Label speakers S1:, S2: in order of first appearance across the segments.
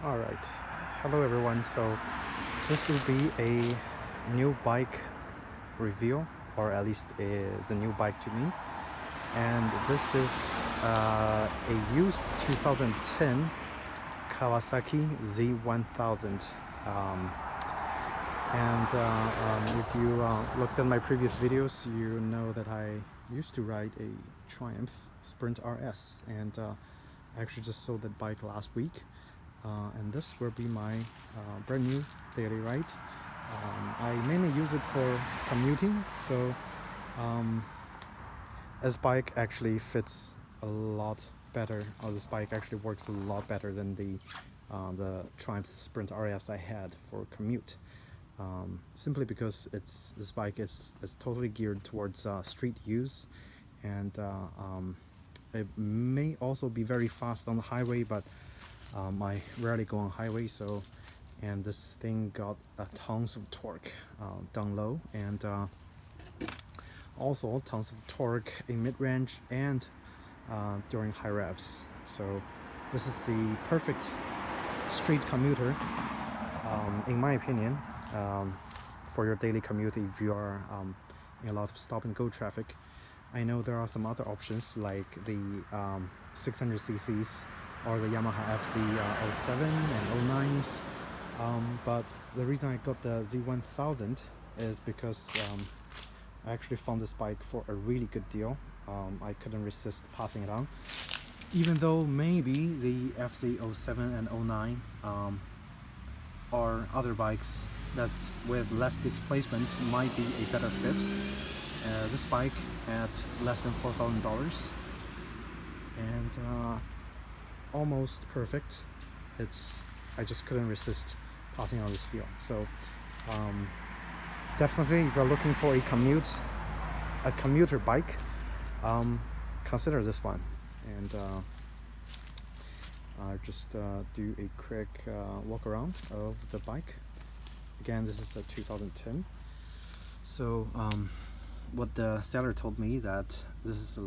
S1: Alright, hello everyone. So this will be a new bike review, or at least the new bike to me. And this is a used 2010 Kawasaki Z1000. Um, if you looked at my previous videos, you know that I used to ride a Triumph Sprint RS, and I actually just sold that bike last week. And this will be my brand new daily ride. I mainly use it for commuting, so this bike actually fits a lot better, or this bike actually works a lot better than the Triumph Sprint RS I had for commute. Simply because this bike is totally geared towards street use, and it may also be very fast on the highway, but I rarely go on highway, so and this thing got tons of torque down low, and also tons of torque in mid-range and during high revs. So this is the perfect street commuter, in my opinion, for your daily commute if you are in a lot of stop and go traffic. I know there are some other options like the 600 cc's or the Yamaha FZ07 and 09s, but the reason I got the Z1000 is because I actually found this bike for a really good deal. I couldn't resist passing it on, even though maybe the FZ07 and 09 or other bikes that's with less displacement might be a better fit. This bike at less than $4,000 and almost perfect. I just couldn't resist passing on this deal. So definitely, if you're looking for a commuter bike, consider this one. And I'll just do a quick walk around of the bike. Again, this is a 2010. So what the seller told me that this is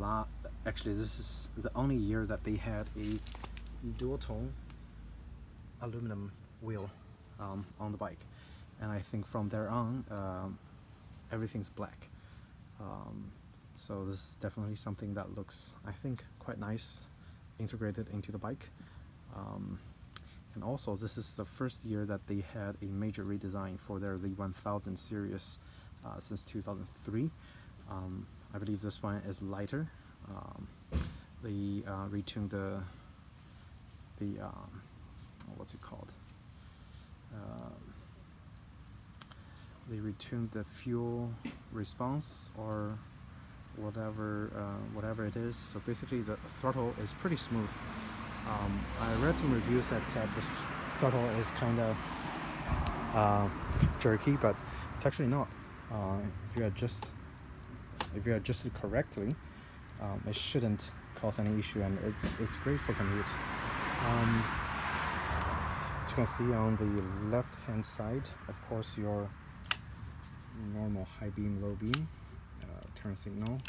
S1: this is the only year that they had a dual tone aluminum wheel on the bike, and I think from there on everything's black. So this is definitely something that looks, I think, quite nice integrated into the bike. And also, this is the first year that they had a major redesign for their Z1000 series since 2003. I believe this one is lighter. They retuned the what's it called? They retuned the fuel response or whatever it is. So basically, the throttle is pretty smooth. I read some reviews that said the throttle is kind of jerky, but it's actually not. If you adjust it correctly, it shouldn't cause any issue, and it's great for commute. As you can see on the left hand side, of course, your normal high beam, low beam, turn signal,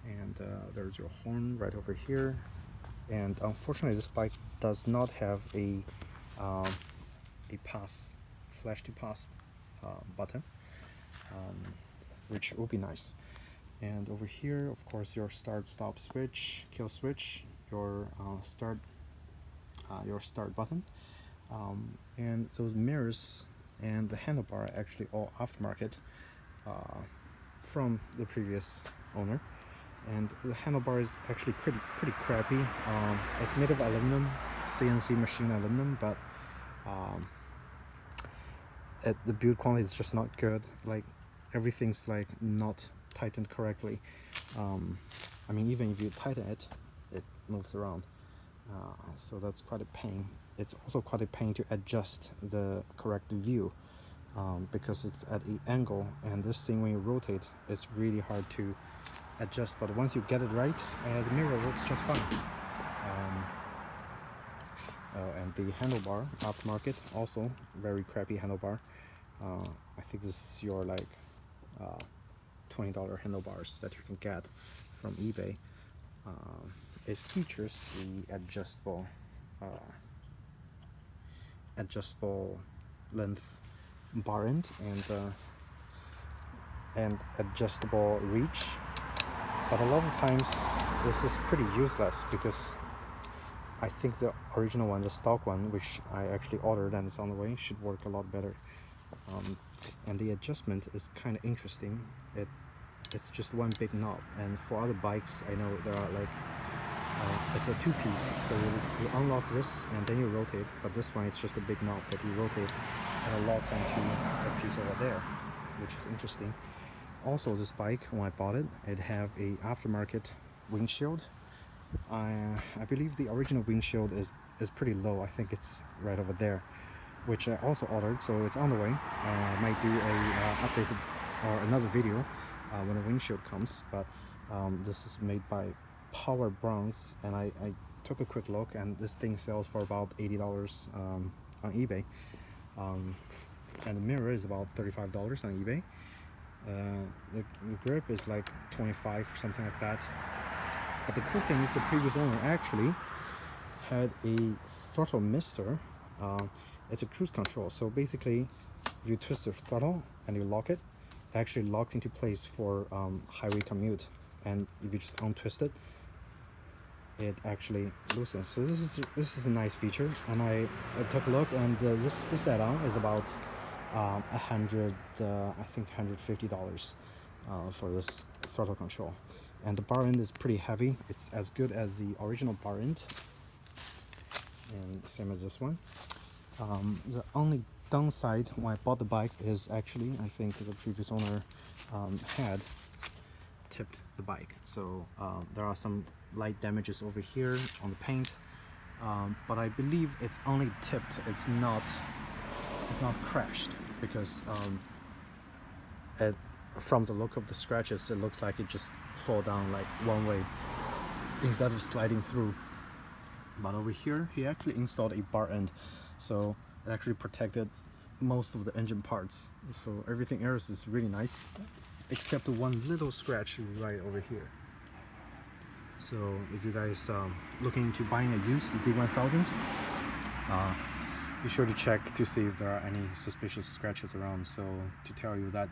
S1: and there's your horn right over here. And unfortunately, this bike does not have a flash to pass button, which would be nice. And over here, of course, your start stop switch, kill switch, your start button, and those mirrors and the handlebar are actually all aftermarket from the previous owner. And the handlebar is actually pretty crappy. It's made of aluminum, CNC machine aluminum, but the build quality is just not good. Like, everything's like not tightened correctly. I mean, even if you tighten it, it moves around. So that's quite a pain. It's also quite a pain to adjust the correct view, because it's at an angle, and this thing, when you rotate, it's really hard to adjust. But once you get it right, the mirror works just fine. And the handlebar, aftermarket, also very crappy handlebar. I think this is your like $20 handlebars that you can get from eBay. It features the adjustable adjustable length bar end and adjustable reach, but a lot of times this is pretty useless because I think the original one, the stock one, which I actually ordered and it's on the way, should work a lot better. And the adjustment is kind of interesting. It's just one big knob, and for other bikes I know there are like it's a two-piece, so you unlock this and then you rotate, but this one it's just a big knob that you rotate and it locks onto a piece over there, which is interesting. Also, this bike, when I bought it, it have a aftermarket windshield. I believe the original windshield is pretty low. I think it's right over there, which I also ordered, so it's on the way. I might do a updated or another video when the windshield comes, but this is made by Power Bronze, and I took a quick look, and this thing sells for about $80 on eBay, and the mirror is about $35 on eBay. The grip is like 25 or something like that. But the cool thing is the previous owner actually had a throttle mister. It's a cruise control, so basically if you twist the throttle and you lock it, it actually locks into place for highway commute, and if you just untwist it, it actually loosens. So this is a nice feature, and I took a look, and this add-on is about $100, I think $150 for this throttle control. And the bar end is pretty heavy. It's as good as the original bar end, and same as this one. The only downside when I bought the bike is actually I think the previous owner had tipped the bike, so there are some light damages over here on the paint, but I believe it's only tipped. It's not crashed, because from the look of the scratches, it looks like it just fall down like one way instead of sliding through. But over here he actually installed a bar end, so it actually protected most of the engine parts, so everything else is really nice except one little scratch right over here. So if you guys looking into buying a used Z1000, be sure to check to see if there are any suspicious scratches around, so to tell you that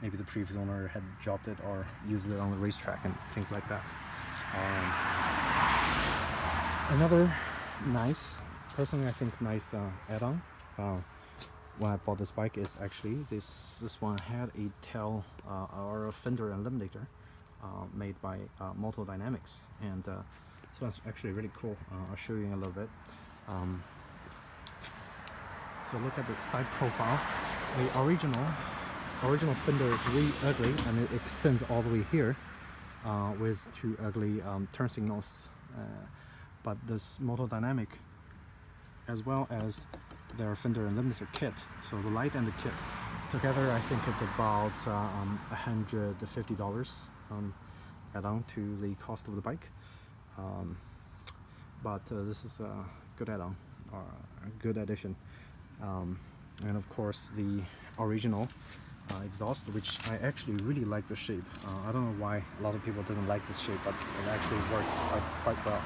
S1: maybe the previous owner had dropped it or used it on the racetrack and things like that. Another nice, personally I think nice add-on when I bought this bike is actually this one had a tail or a fender eliminator made by Moto Dynamics, and so that's actually really cool. I'll show you in a little bit. So look at the side profile. The original fender is really ugly, and it extends all the way here with two ugly turn signals. But this Moto Dynamic, as well as their fender eliminator kit, so the light and the kit together, I think it's about $150 add-on to the cost of the bike. But this is a good add-on, or a good addition. And of course the original exhaust, which I actually really like the shape. I don't know why a lot of people doesn't like this shape, but it actually works quite well.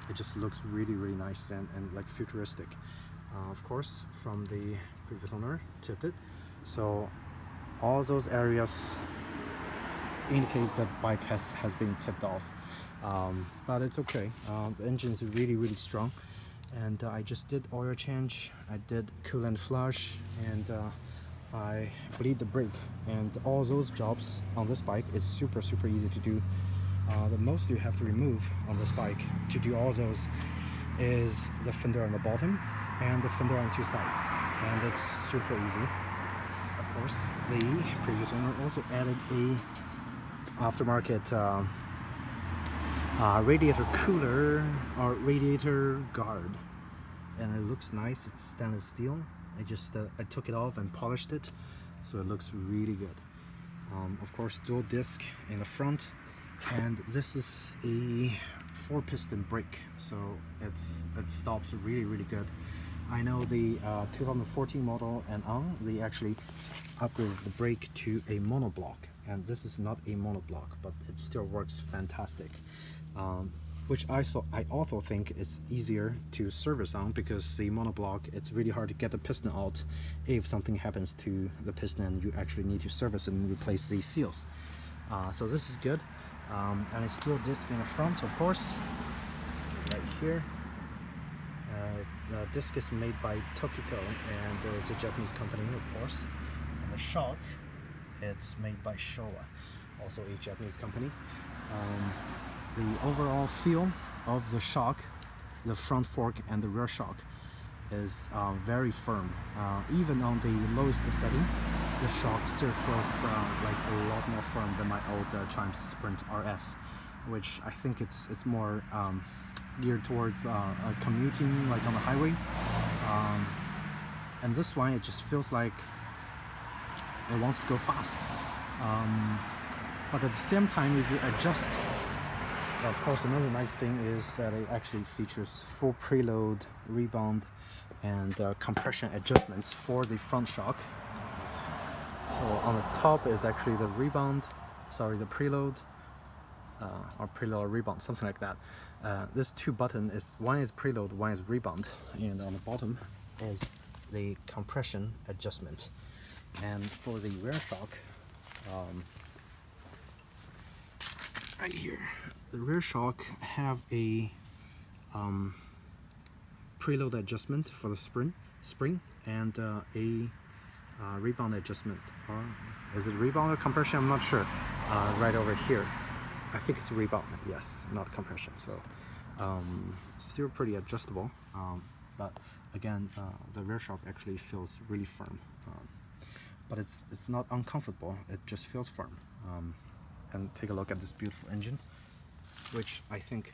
S1: It just looks really nice and like futuristic. Of course, from the previous owner tipped it, so all those areas indicates that bike has been tipped off, but it's okay. The engine is really strong, and I just did oil change, I did coolant flush, and I bleed the brake, and all those jobs on this bike is super easy to do. The most you have to remove on this bike to do all those is the fender on the bottom and the fender on two sides, and it's super easy. Of course, the previous owner also added a aftermarket radiator cooler or radiator guard, and it looks nice. It's stainless steel. I took it off and polished it, so it looks really good. Of course, dual disc in the front, and this is a 4-piston brake, so it stops really good. I know the 2014 model and on, they actually upgraded the brake to a monoblock, and this is not a monoblock, but it still works fantastic. which I also think is easier to service on, because the monoblock, it's really hard to get the piston out if something happens to the piston and you actually need to service it and replace the seals. So this is good. And it's dual disc in the front, of course, right here. The disc is made by Tokiko, and it's a Japanese company, of course. And the shock, it's made by Showa, also a Japanese company. The overall feel of the shock, the front fork and the rear shock, is very firm. Even on the lowest setting, the shock still feels like a lot more firm than my old Triumph Sprint RS, which I think it's more geared towards commuting, like on the highway. And this one, it just feels like it wants to go fast. But at the same time, if you adjust, of course, another nice thing is that it actually features full preload, rebound, and compression adjustments for the front shock. So on the top is actually the the preload, or preload or rebound, something like that. This two button is, one is preload, one is rebound, and on the bottom is the compression adjustment. And for the rear shock, right here, the rear shock have a preload adjustment for the spring and a rebound adjustment, or is it rebound or compression? I'm not sure. Right over here, I think it's rebound. Yes, not compression. So still pretty adjustable. But again, the rear shock actually feels really firm. But it's not uncomfortable. It just feels firm. And take a look at this beautiful engine, which I think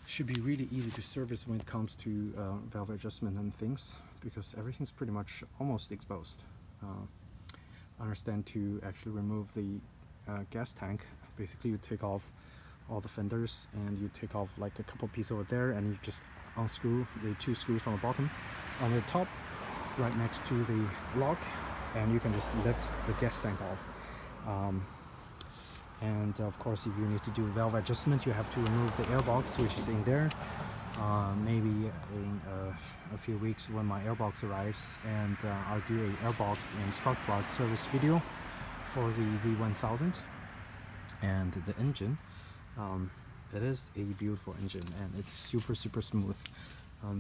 S1: should be really easy to service when it comes to valve adjustment and things, because everything's pretty much almost exposed. I understand to actually remove the gas tank, basically you take off all the fenders and you take off like a couple pieces over there, and you just unscrew the two screws on the bottom, on the top, right next to the lock, and you can just lift the gas tank off. And of course, if you need to do valve adjustment, you have to remove the airbox, which is in there. Maybe in a few weeks when my airbox arrives, and I'll do a airbox and spark plug service video for the Z1000. And the engine, it is a beautiful engine, and it's super smooth.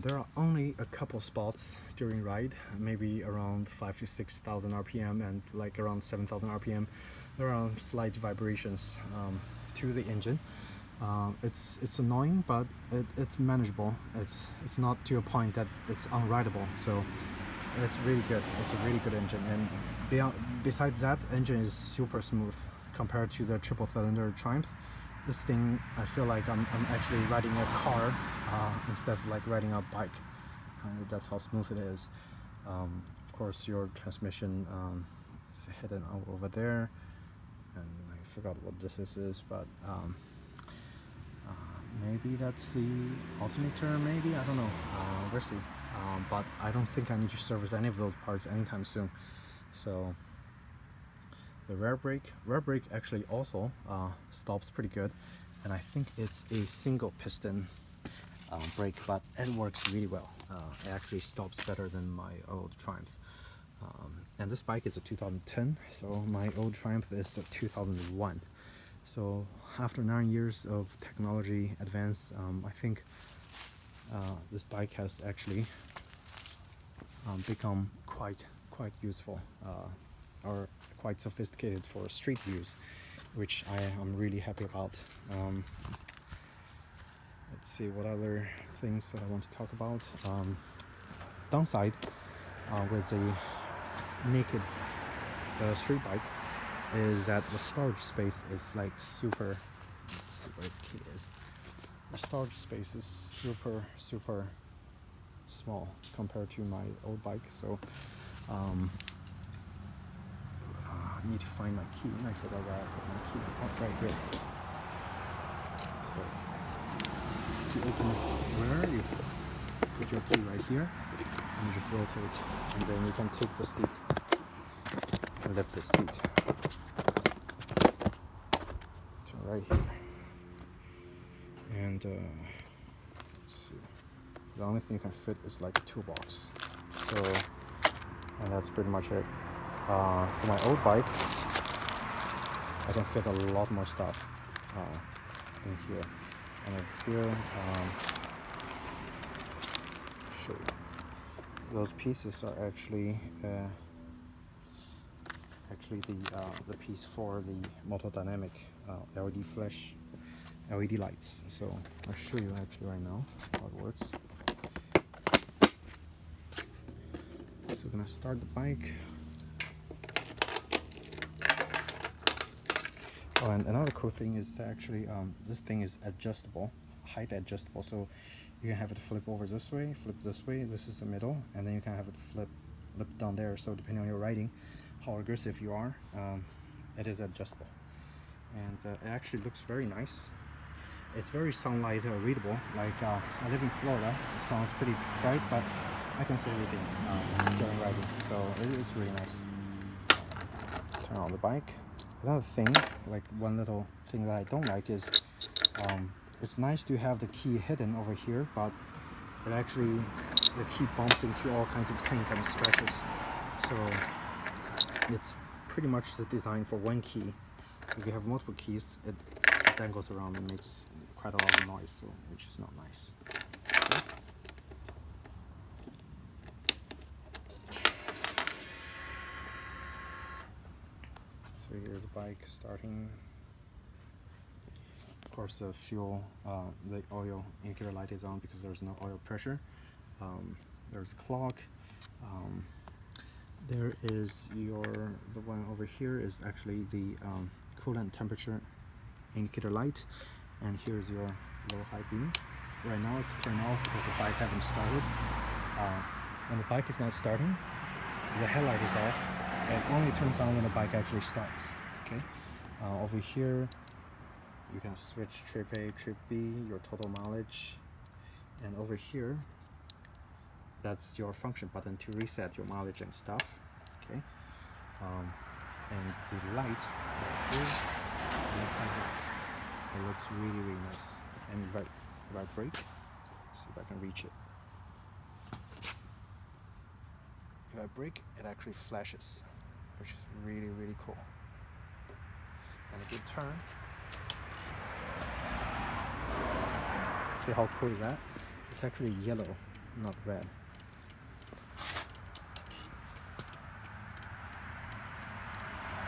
S1: There are only a couple spots during ride, maybe around 5,000 to 6,000 RPM and like around 7,000 RPM. There are slight vibrations to the engine. It's annoying, but it's manageable. It's not to a point that it's unrideable. So it's really good. It's a really good engine. And besides that, engine is super smooth compared to the triple cylinder Triumph. This thing, I feel like I'm actually riding a car instead of like riding a bike. That's how smooth it is. Of course, your transmission is hidden over there, and I forgot what this is, but maybe that's the alternator, maybe, I don't know. We'll see. But I don't think I need to service any of those parts anytime soon. So the rear brake actually also stops pretty good, and I think it's a single piston brake, but it works really well. It actually stops better than my old Triumph. And this bike is a 2010, so my old Triumph is a 2001. So after 9 years of technology advance, I think this bike has actually become quite useful, or quite sophisticated for street use, which I am really happy about. Let's see what other things that I want to talk about. Downside with a naked street bike is that the storage space is like super. Let's see where the key is. The storage space is super small compared to my old bike. So I need to find my key. I forgot where I put my key. Oh, right here. So to open the rear, you put your key right here and you just rotate, and then you can take the seat and lift the seat to right here. And and let's see, the only thing you can fit is like a toolbox. So, and that's pretty much it. For my old bike, I can fit a lot more stuff in here. And over here, show you. Those pieces are actually the piece for the multi-dynamic LED flash LED lights. So I'll show you actually right now how it works. So I'm gonna start the bike. Oh, and another cool thing is actually this thing is adjustable, height adjustable. So you can have it flip over this way, flip this way. This is the middle, and then you can have it flip down there. So depending on your riding, how aggressive you are, it is adjustable, and it actually looks very nice. It's very sunlight readable. Like I live in Florida, it sounds pretty bright, but I can see everything during riding, so it is really nice. Turn on the bike. Another thing, like one little thing that I don't like is it's nice to have the key hidden over here, but it actually, the key bumps into all kinds of paint and scratches. So it's pretty much the design for one key. If you have multiple keys, it dangles around and makes quite a lot of noise, so which is not nice. Okay. So here's the bike starting. Of course, the fuel, the oil indicator light is on because there's no oil pressure. There's a clock. There is the one over here is actually the coolant temperature indicator light, and here's your low high beam. Right now it's turned off because the bike hasn't started. When the bike is not starting, the headlight is off. It only turns on when the bike actually starts. Okay. Over here you can switch trip A, trip B, your total mileage, and over here that's your function button to reset your mileage and stuff. Okay. And the light right here looks like that. It looks really, really nice. And if I brake, see if I can reach it. If I brake, it actually flashes, which is really, really cool. And a good turn. See how cool is that? It's actually yellow, not red.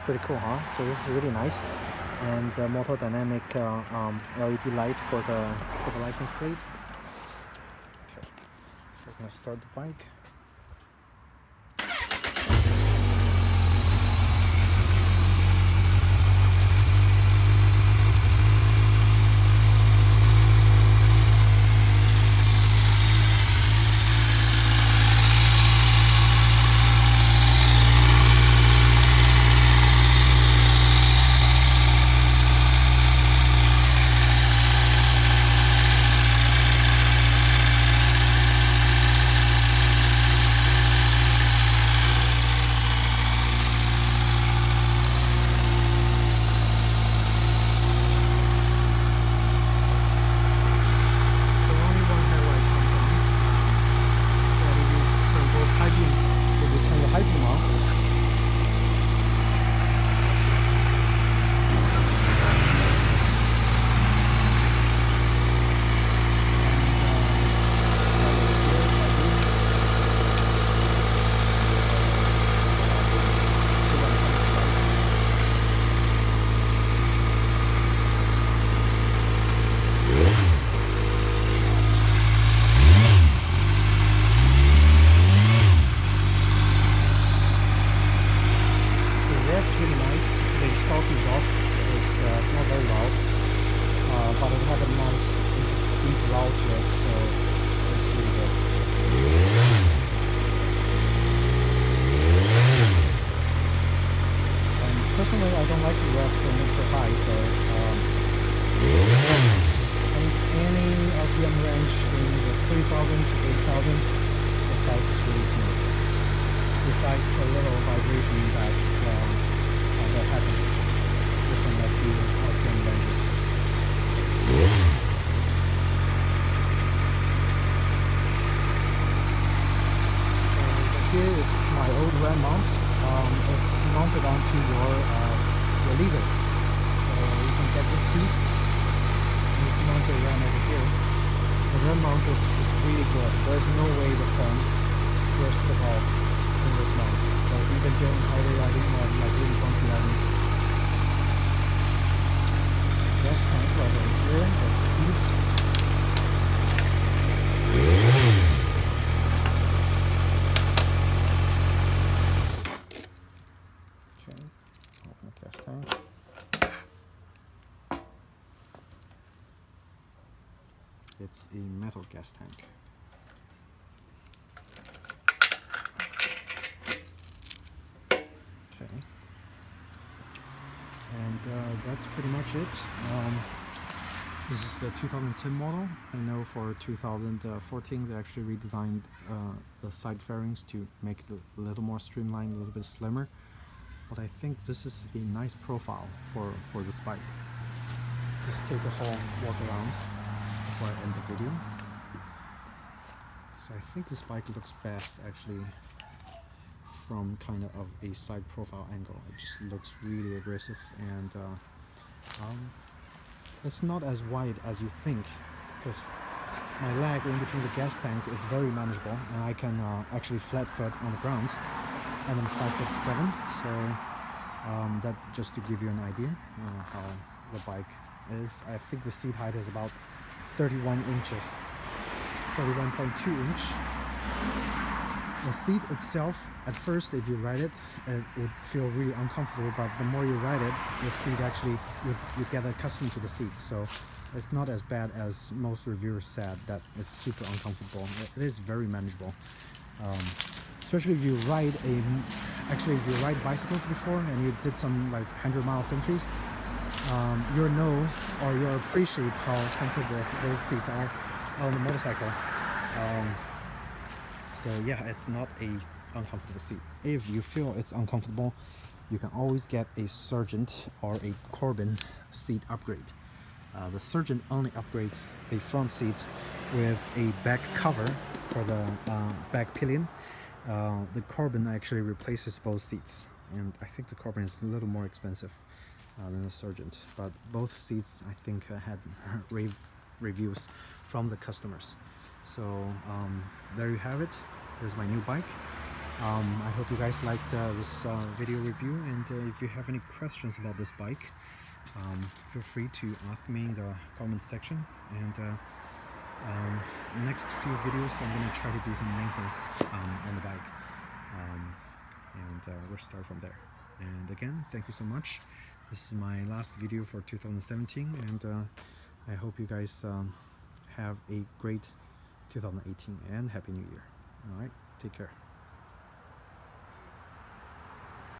S1: Pretty cool, huh? So this is really nice. And the multi-dynamic LED light for the license plate. Okay, so I'm gonna start the bike. But it has a nice deep route to it, so it's really good. And personally, I don't like the revs so so high, so any RPM range in the 3,000 to 8,000, this bike is really smooth. Besides a little vibration that happens within a few RPM ranges. my old ram mount. It's mounted onto your lever. So you can get this piece and just mount the ram over here. The ram mount is really good. There's no way the phone will slip off in this mount. So even during highway riding or like really bumpy ridings. Gas tank right over here. That's a heat. Okay, open the gas tank. It's a metal gas tank. Okay. And that's pretty much it. This is the 2010 model. I know for 2014 they actually redesigned the side fairings to make it a little more streamlined, a little bit slimmer. But I think this is a nice profile for this bike. Let's take a whole walk around before I end the video. So I think this bike looks best actually from kind of a side profile angle. It just looks really aggressive, and it's not as wide as you think, because my leg in between the gas tank is very manageable, and I can actually flat foot on the ground, and I'm 5'7", so that just to give you an idea how the bike is. I think the seat height is about 31 inches, 31.2 inch. The seat itself, at first, if you ride it, it would feel really uncomfortable, but the more you ride it, the seat actually, you get accustomed to the seat. So it's not as bad as most reviewers said that it's super uncomfortable. It is very manageable. Especially if you ride actually if you ride bicycles before and you did some like 100-mile centuries, you'll know or you'll appreciate how comfortable those seats are on the motorcycle. So yeah, it's not a uncomfortable seat. If you feel it's uncomfortable, you can always get a Sargent or a Corbin seat upgrade. The Sargent only upgrades the front seats with a back cover for the back pillion. The Corbin actually replaces both seats, and I think the Corbin is a little more expensive than the Sargent, but both seats I think had rave reviews from the customers. So there you have it. Here's my new bike. I hope you guys liked this video review, and if you have any questions about this bike, feel free to ask me in the comment section, and next few videos I'm going to try to do some maintenance on the bike, and we'll start from there. And again, thank you so much. This is my last video for 2017, and I hope you guys have a great 2018 and Happy New Year. Alright, take care.